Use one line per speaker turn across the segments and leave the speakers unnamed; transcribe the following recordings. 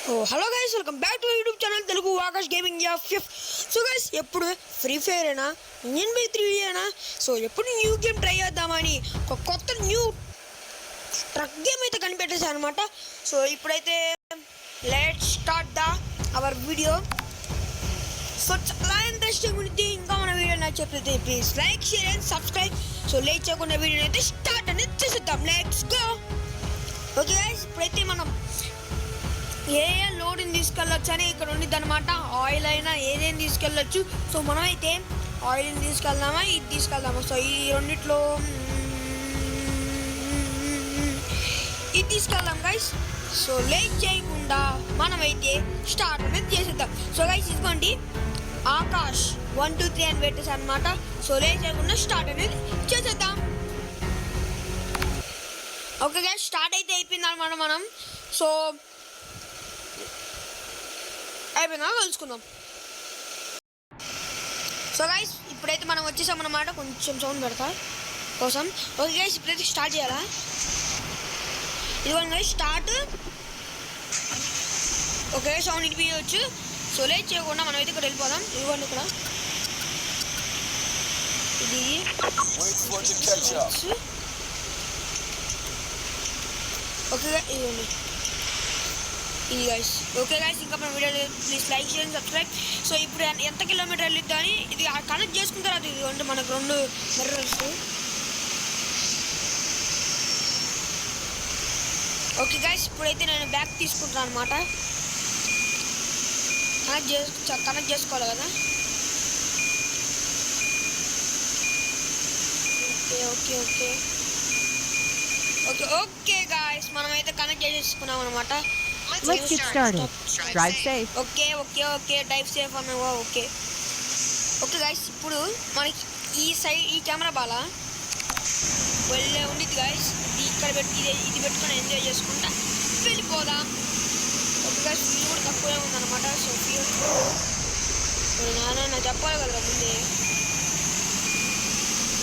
Oh, hello guys, welcome back to the YouTube channel Telugu Akash Gaming FF. So guys, ఎప్పుడు free fire అయినా Indian by 3 అయినా so ఎప్పుడు new game try చేద్దామని ఒక కొత్త new truck game అయితే కనిపెట్టేసాను అనమాట. సో ఇప్పుడైతే let's start our video. So చాలా ఇంట్రెస్టింగ్ ఉంది. ఇంకా మన వీడియో నచ్చితే please like share and subscribe. So late చేయకుండా వీడియోని అయితే స్టార్ట్ అనేది చేసేద్దాం. Let's go. ఓకే గైస్, ఇప్పుడైతే మనం ఏ లోడ్ని తీసుకెళ్ళొచ్చు అని ఇక్కడ ఉండిద్ది అనమాట. ఆయిల్ అయినా ఏదేం తీసుకెళ్ళొచ్చు. సో మనమైతే ఆయిల్ని తీసుకెళ్దామా ఇది తీసుకెళ్దామా? సో ఈ రెండిట్లో ఇది తీసుకెళ్దాం గైస్. సో లేట్ చేయకుండా మనమైతే స్టార్ట్ అనేది చేసేద్దాం. సో గైస్ ఇదిగోండి ఆకాష్ 1 2 3 అని పెట్టేసి అనమాట. సో లేట్ చేయకుండా స్టార్ట్ అనేది చేసేద్దాం. ఓకే గైస్, స్టార్ట్ అయితే అయిపోయింది అనమాట మనం. సో అయిపోయిందా కలుసుకుందాం. సో గైస్ ఇప్పుడైతే మనం వచ్చేసాం అన్నమాట. కొంచెం సౌండ్ పెడతా కోసం. ఓకే గైస్, ఇప్పుడైతే స్టార్ట్ చేయాలా? ఇదిగోండి గైస్ స్టార్ట్. ఓకే సౌండ్ వినిపించవచ్చు. సో లేట్ చేయకుండా మనం అయితే ఇక్కడ వెళ్ళిపోదాం. ఇదిగోండి ఇక్కడ ఇది ఓకే ఇదిగోండి ఇది గైస్. ఓకే గైస్, ఇంకా మన video please like share subscribe. So ఇప్పుడు ఎంత కిలోమీటర్ వెళ్ళిద్దా అని ఇది కనెక్ట్ చేసుకున్న తర్వాత ఇది అంటే మనకు 2 మిర్రర్స్. ఓకే గైస్, ఇప్పుడైతే నేను బ్యాక్ తీసుకుంటాను అనమాట. కనెక్ట్ చేసుకోవాలి కదా. Okay okay okay okay okay guys, మనమైతే కనెక్ట్ చేసేసుకున్నాం అనమాట.
Let's get started. Drive safe.
Okay okay okay drive safe అన్నావా? ఓకే ఓకే గైస్, ఇప్పుడు మనకి ఈ సైడ్ ఈ కెమెరా బాగా వెళ్ళే ఉండిద్ది గైస్. ఇది ఇక్కడ పెట్టి ఇది పెట్టుకొని ఎంజాయ్ చేసుకుంటా వెళ్ళిపోదాం. ఓకే గైస్, ఫీల్ కూడా తక్కువే ఉందన్నమాట. సో ఫీల్ నాన్న చెప్పాలి కదరా ముందే.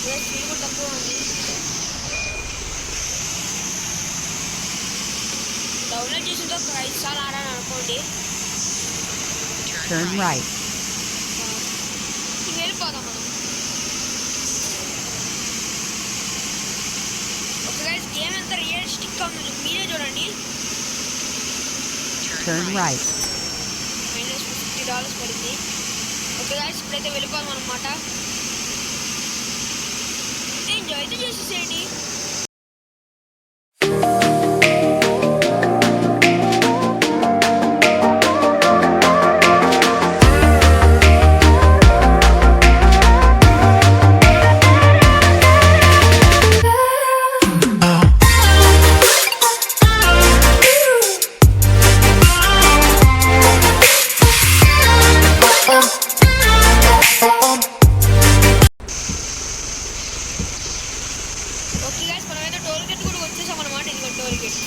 ఫీల్ కూడా తక్కువ ఉంది. డౌన్లోడ్ చేసిన తర్వాత 5 సార్లు ఆడాను అనుకోండి.
Turn right.
వెళ్ళిపోదాం మనం. ఓకే గైస్, గేమ్ ఎంత రియలిస్టిక్గా ఉందో మీరే చూడండి.
Turn right.
-$50 పడింది. ఓకే గైస్, ఇప్పుడైతే వెళ్ళిపోదాం అనమాట. ఎంజాయ్ అయితే చేసేసేయండి. ఓకే గైస్, మనమైతే టోల్ గేట్ కూడా వచ్చేసాం అనమాట. ఇది టోల్ గేట్.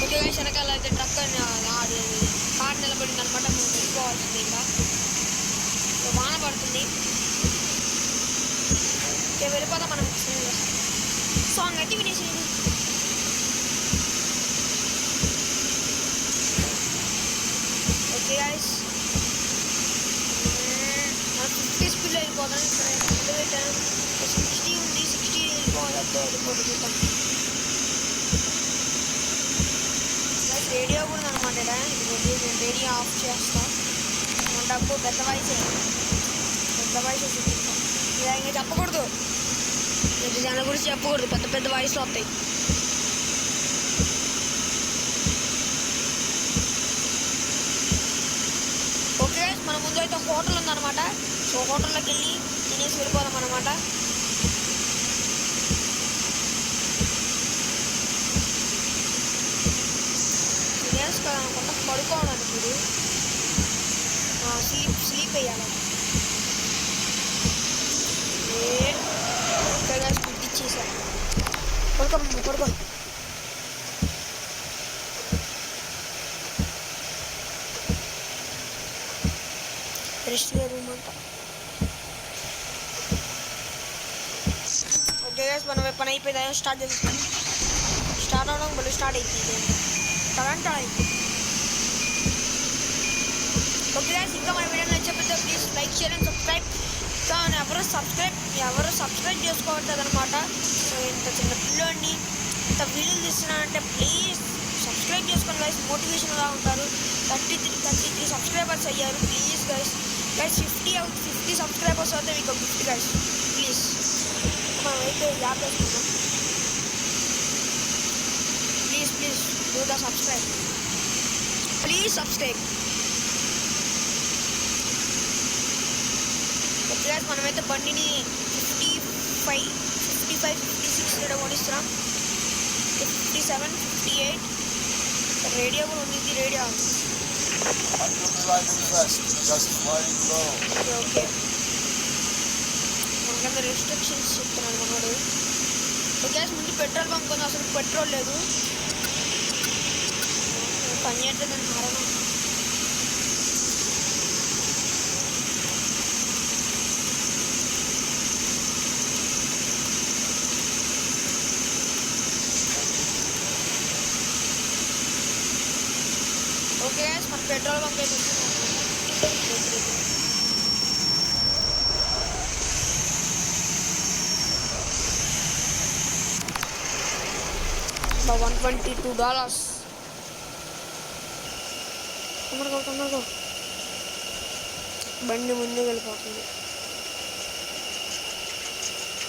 ఓకే గైస్, వెనకాల అయితే ట్రక్ కార్ నిలబడింది అనమాట. మనం వెళ్ళిపోవాల్సింది. ఇంకా వాన పడుతుంది. ఓకే వెళ్ళిపోదాం మనం. సాంగ్ అయితే వినేసేయండి. ఓకే గైస్, మనం 50 స్పీడ్లో వెళ్ళిపోదాం. 60 ఉంది. 60 వెళ్ళిపోతాం. రేడియో కూడా అనమాట. నేను రేడియో ఆఫ్ చేస్తాను. డబ్బు పెద్ద వాయిస్ చూపిస్తాం. ఇంకా చెప్పకూడదు, జనం గురించి చెప్పకూడదు. పెద్ద పెద్ద వాయిస్లో వస్తాయి. ఓకే మన ముందు అయితే హోటల్ ఉందన్నమాట. సో హోటల్లోకి వెళ్ళి తినేసి వెళ్ళిపోదాం అనమాట. తినేసుకోవాలనుకుంటా పడుకోవడానికి. ఇది స్లీప్ వేయాలి. ఇచ్చేసాను. పడుకో. రెస్ట్ రూమ్ అంట. ఓకే గైస్, మనం పని అయిపోయిందా స్టార్ట్ చేస్తాం. స్టార్ట్ అవడం మళ్ళీ స్టార్ట్ అవుతుంది. కరెంట్ ఇంకా మన వీడియో నచ్చకపోతే please like share and subscribe. కానీ ఎవరు సబ్స్క్రైబ్ చేసుకోవట్లేదు అనమాట. సో ఇంత చిన్న పిల్లోడిని ఇంత వీడియోలు తీస్తున్నానంటే ప్లీజ్ సబ్స్క్రైబ్ చేసుకోండి గైస్. మోటివేషన్గా ఉంటారు. 33 సబ్స్క్రైబర్స్ అయ్యారు. ప్లీజ్ గైస్ 50 సబ్స్క్రైబర్స్ అవుతే మీకు గిఫ్ట్ గైస్. ప్లీజ్ మనం అయితే యాప్ వేసుకుందాం. Please do the subscribe. Please subscribe. Okay guys మనమైతే బండిని 55 56 ఇక్కడ ఓడిస్తున్నాం. 57 58 రేడియో కూడా ఉంది. రేడియో ఓకే మనకంతా రెస్ట్రిక్షన్స్ చెప్తున్నాను మనోడు. ఓకే ముందు పెట్రోల్ బంక్ ఉంది. అసలు పెట్రోల్ లేదు. పని చేయట్లేదు మరణం. ఓకే మన పెట్రోల్ బంక్ అయితే 122 డాలర్స్. తొందరగా బండి ముందు వెళ్ళిపోతుంది.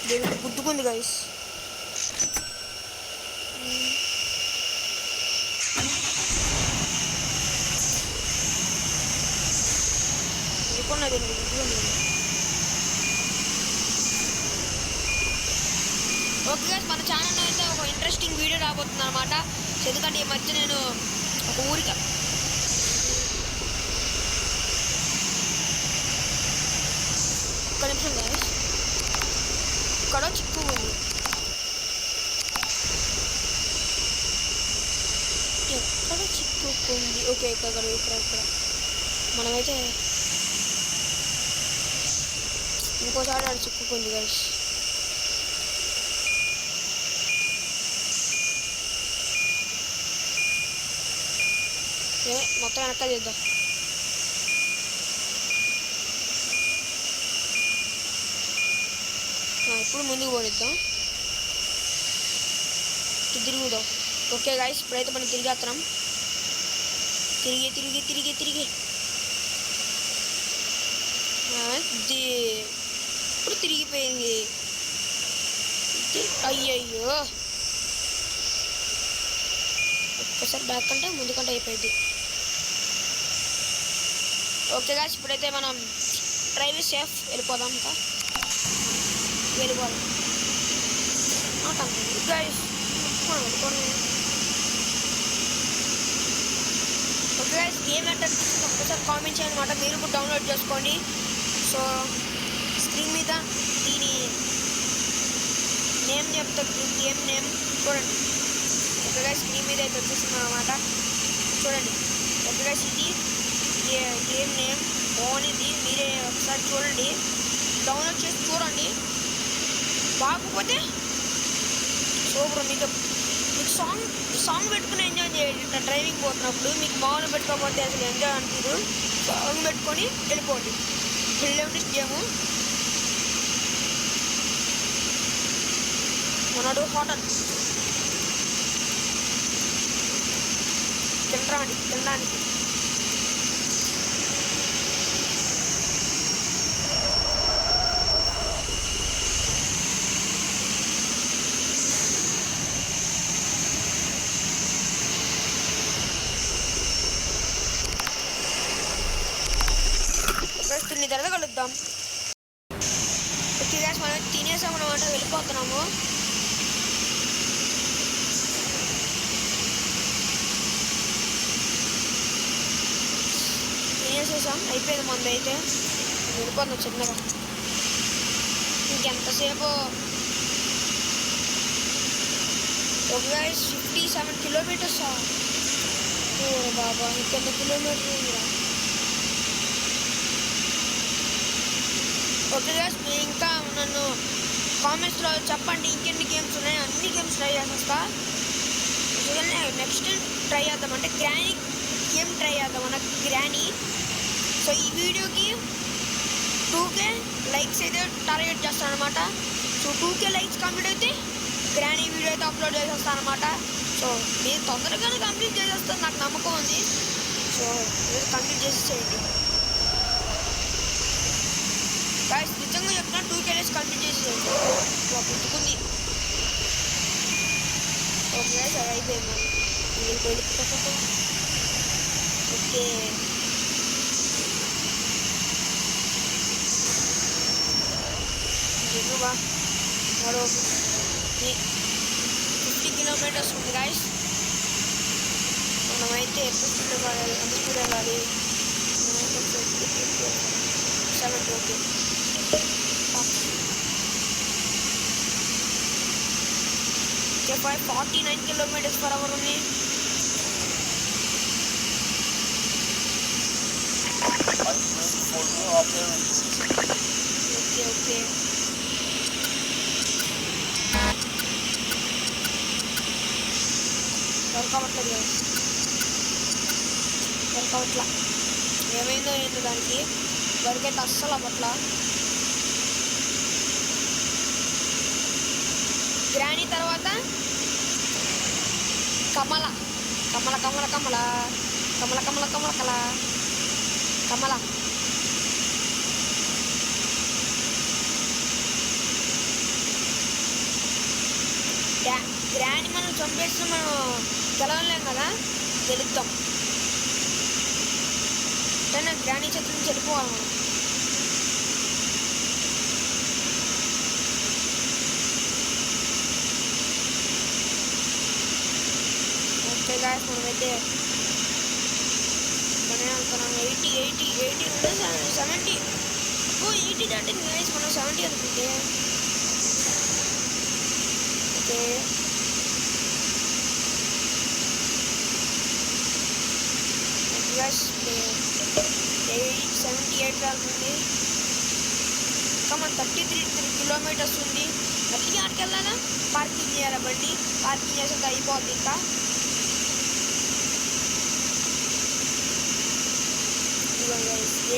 దీనికి గుద్దుకుంది గైస్. దీనికి గుద్దుకుంది. ఓకే గైస్ మన ఛానల్లో అయితే ఒక ఇంట్రెస్టింగ్ వీడియో రాబోతుంది అనమాట. ఎందుకంటే ఈ మధ్య నేను ఒక ఊరికి ఒక్క నిమిషం గైస్ ఇక్కడ చిక్కుకుంది. ఎక్కడ చిక్కుకుంది? ఓకే ఇక్కడ మనమైతే ఇంకోసారి ఆడ చిక్కుకుంది గైస్. మొత్తం వెనక చేద్దాం. ఇప్పుడు ముందుకు పోనిద్దాం. తిరుగుదాం. ఓకే గైస్ ఇప్పుడైతే మనం తిరిగేస్తున్నాం. తిరిగి ఇప్పుడు తిరిగిపోయింది. అయ్యయ్యో ఒక్కసారి బ్యాక్ అంటే ముందుకంటే అయిపోయింది. ఓకే గాయ్స్ ఇప్పుడైతే మనం డ్రైవ్ సేఫ్ వెళ్ళిపోదాం. ఇంకా వెళ్ళిపోదాం గైస్. ఓకే గైస్ గేమ్ అంటే ఒక్కసారి కామెంట్ చేయండి అనమాట. మీరు కూడా డౌన్లోడ్ చేసుకోండి. సో స్క్రీన్ మీద దీని నేమ్ చెప్తాను. గేమ్ నేమ్ చూడండి. ఓకే గైస్ స్క్రీన్ మీద అయితే వచ్చేస్తున్నాం అనమాట. చూడండి. ఓకే గైస్ ఇది గేమ్ నేమ్ బాగుంది. మీరే ఒకసారి చూడండి. డౌన్లోడ్ చేసి చూడండి. బాగోకపోతే సూపర్. మీకు సాంగ్ పెట్టుకుని ఎంజాయ్ చేయండి. ఇట్లా డ్రైవింగ్ పోతున్నప్పుడు మీకు మామూలు పెట్టుకోకపోతే అసలు ఎంజాయ్ అనిపించదు. సాంగ్ పెట్టుకొని వెళ్ళిపోండి. వెళ్ళండి గేము. మనడు హోటల్ తినడానికి తర్వాత కలుద్దాం. ఓకే గాయ్స్ మనం తినేసాం అన్నమాట. వెళ్ళిపోతున్నాము. తినేసేసాం అయిపోయింది మంది అయితే. వెళ్ళిపోతున్నాం చిన్నగా. ఇంకెంతసేపు? Okay guys 57 kilometres. ఓ బాబా ఇంకెంత కిలోమీటర్లు. ఓకే గాయ్స్ మీరు ఇంకా నన్ను కామెంట్స్లో చెప్పండి ఇంకెన్ని గేమ్స్ ఉన్నాయి. అన్ని గేమ్స్ ట్రై చేసేస్తా. నెక్స్ట్ ట్రై చేద్దామంటే గ్రానీ గేమ్ ట్రై చేద్దాం. గ్రానీ సో ఈ వీడియోకి 2K లైక్స్ అయితే టార్గెట్ చేస్తాను అనమాట. సో 2K లైక్స్ కంప్లీట్ అయితే గ్రానీ వీడియో అయితే అప్లోడ్ చేసేస్తాను అనమాట. సో మీరు తొందరగానే కంప్లీట్ చేసేస్తాను, నాకు నమ్మకం ఉంది. సో మీరు కంప్లీట్ చేసేసేయండి గాయ్స్, నిజంగా చెప్తున్నా 2K లైక్స్ కంప్లీట్ చేసేసేయండి. గుర్తుకుంది. ఓకే సార్ అయిపోయింది. ఓకే ఎన్నువా మరో 50 కిలోమీటర్స్ ఉంది గాయస్. మనమైతే ఎంత స్పీడ్ వెళ్ళాలి, 70. ఓకే 49 కిలోమీటర్స్ పర్ అవర్ ఉంది. ఓకే ఓకే దొరకవట్లేదు కదా, దొరకవట్లా. ఏమైందో ఏంటో దానికి దొరికైతే అస్సలు అవ్వట్లా. గ్రానీ తర్వాత కమల కమల కమల కమల కమల కమల కమల కల కమల గ్రానీ మనం చంపేస్తే మనం గెలవలేం కదా, గెలుద్దాం. కానీ గ్రానీ చేతుల నుంచి వెళ్ళిపోవాలి మనం. ఓకే గాయస్, మనమైతే మనం అనుకున్నాం 80 ఉంటే 70. 80 దాటింది గాయస్, మనం 70 అనుకుంటే. ఓకే 78 అవుతుంది. మన 33 కిలోమీటర్స్ ఉంది. మళ్ళీ ఆడికి వెళ్ళాలా, పార్కింగ్ చేయాలి బండి. పార్కింగ్ చేసేది అయిపోద్ది. ఇంకా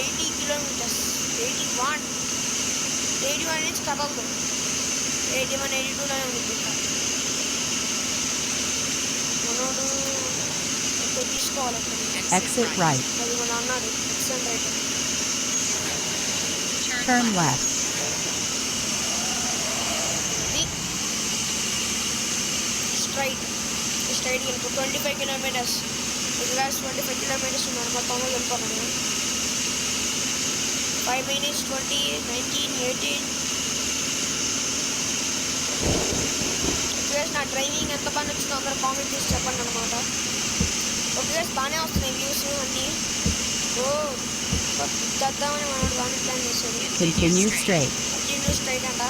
80 కిలోమీటర్స్, 81 నుంచి కదలదు. 81, 82లోనే ఉంది. మనోడు తీసుకోవాలి.
Exit right.
అది మన అన్నాడు ఎక్సెంట్ రైట్.
Turn left.
స్ట్రైట్ వెళ్ళిపో. 25 కిలోమీటర్స్. 25 కిలోమీటర్స్ ఉన్నాను. మొత్తం వెళ్ళిపోతాను. 5 minutes 20, 19, 18. నా డ్రైవింగ్ ఎంత బాగా నచ్చిందో అందరూ కామెంట్ చేసి చెప్పండి అనమాట. ఓకే గైస్, బాగానే వస్తున్నాయి వ్యూస్ అన్నీ. ఓ చేద్దామని మనం బాగానే ప్లాన్ చేసేది.
Continue straight.
కంటిన్యూ స్ట్రైట్ అంట.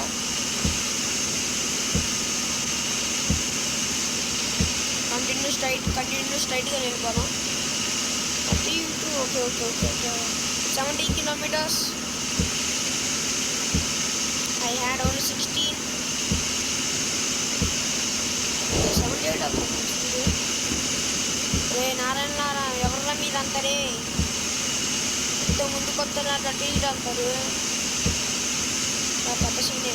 కంటిన్యూ స్ట్రైట్గా వెళ్ళిపోదాం. Okay okay okay okay 70 kilometers. I had only 16. 78 అవుతుంది. రే నారాయణ, ఎవరి మీద అంటారే, ఇంత ముందు కొత్త టీవీలు అంటారు. పెద్ద సీనే.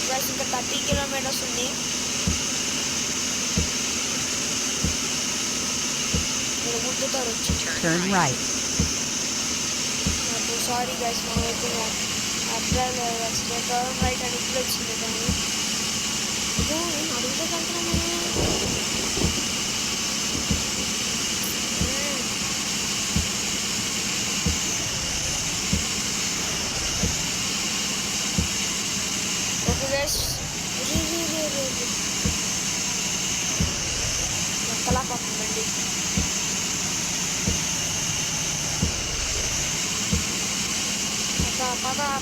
ఇంకా 30 kilometers ఉంది. గుద్దుతారు వచ్చి.
Turn right.
సారీ గైస్, మనమైతే టర్న్ రైట్ అని ఇప్పుడు వచ్చింది. కానీ అడిగితే కంటున్నాము. ఓకే గైస్, ఎక్కలా పడుతుందండి.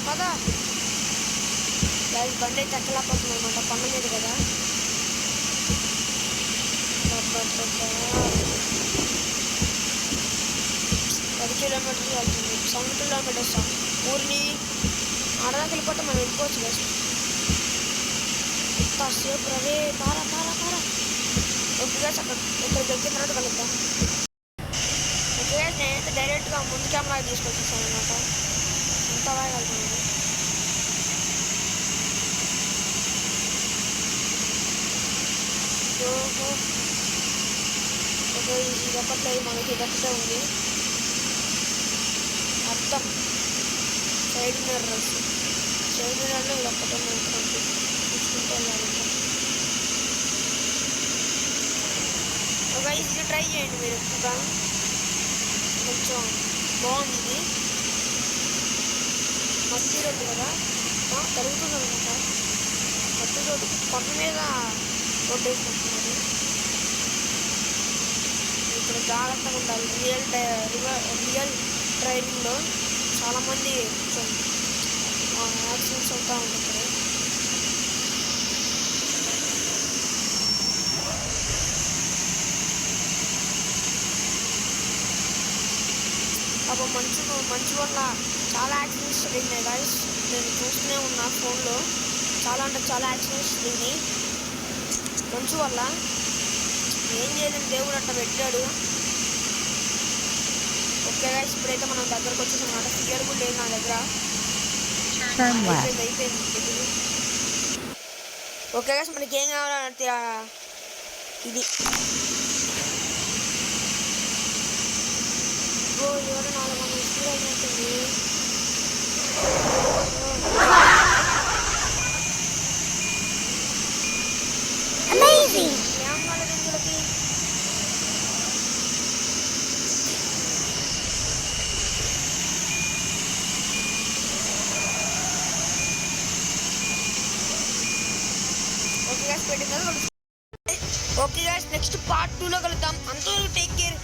పద గైస్, బండి అయితే ఎక్కలా పడుతుంది అనమాట. కొండ మీద కదా. 10 kilometers వెళ్తుంది. 7 kilometers. ఊరిని ఆడదాకా వెళ్ళిపోతే మనం వెళ్ళిపోవచ్చు గైస్. కాసేపు రవే పారా. ఓకే గైస్, ఇక్కడికి వెళ్ళిన తర్వాత కలుద్దాం. ఓకే గైస్, నేనైతే డైరెక్ట్గా ముందు కెమెరా తీసుకొచ్చేసాను అనమాట. ఎంత బాగా వెళ్తున్నాను. ఓకే, ఇది ఒకట్లేదు, మనకి ఇదొక్కటే ఉంది. మొత్తం సైడ్ మిర్రర్లో ఇది ఒక్కటే మనకి చూసుకుంటూ వెళ్ళాలి. ఒక ఇది ట్రై చేయండి మీరు ఎక్కువగా, కొంచెం బాగుంది ఇది. మట్టి రోడ్డు కదా, తరుగుతుంది అనమాట. మట్టి రోడ్డు కొండ మీద రోడ్డు వేసుకుంటున్నది. ఇక్కడ జాగ్రత్తగా ఉండాలి. రియల్ డ్రైవింగ్లో చాలామంది కొంచెం యాక్సిడెంట్స్ అవుతూ ఉంటాయి. అప్పుడు మంచు వల్ల చాలా యాక్సిడెంట్స్ జరిగినాయి గాయస్. నేను చూస్తూనే ఉన్నా ఫోన్లో. చాలా అంటే చాలా యాక్సిడెంట్స్ జరిగినాయి మంచు వల్ల. ఏం చేయలేని దేవుడు అట్లా పెట్టాడు. ఓకే గాయస్, ఇప్పుడైతే మనం దగ్గరకు వచ్చేసాం అన్నమాట. ఫియర్ కూడా లేదు నా దగ్గర.
Turn left.
అయిపోయింది. ఓకే గాయస్, మనకి ఏం కావాలంటే ఇది ఎవరు 400 స్పీడ్ అయినట్టుంది. ఏం కాలేదు ఇందులోకి. ఓకే గాయ్స్, పెట్టింది. ఓకే గాయ్స్, నెక్స్ట్ పార్ట్ 2లో కలుద్దాం. అంతవరకు టేక్ కేర్.